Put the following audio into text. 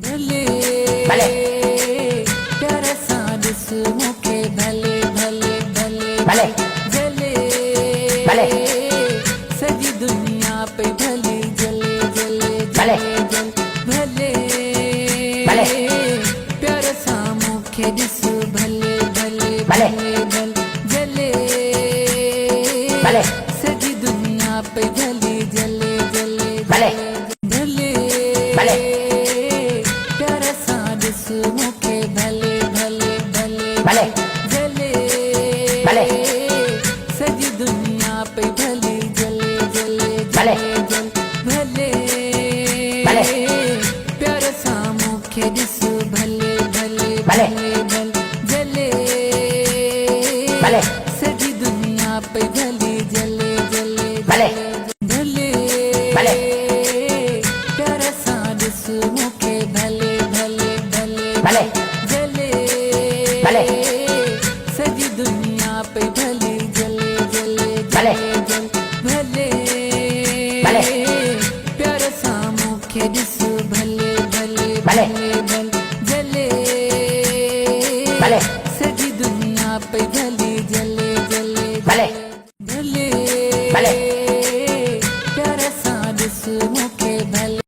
भले भले प्यारा सा जिस्मों के भले भले भले भले जले भले सजी दुनिया पे भले जले जले भले जल भले भले प्यारा सा मुखे जिस्म भले भले भले भल जले भले सजी दुनिया पे भले जले जले भले भले भले प्यारा सा जिस्मों के भले भले भले भले जले भले सजी दुनिया पे भले जले जले भले जल भले भले प्यारा सा मुखे जिस्म भले भले भले भल जले भले सजी दुनिया पे भले जले जले भले भले भले प्यारा सा जिस्मों के भले भले भले भले जले भले सजी दुनिया पे भले जले जले भले जल भले भले प्यारा सा मुखे जिस्म भले भले भले भल जले भले सजी दुनिया पे भले जले जले भले भले भले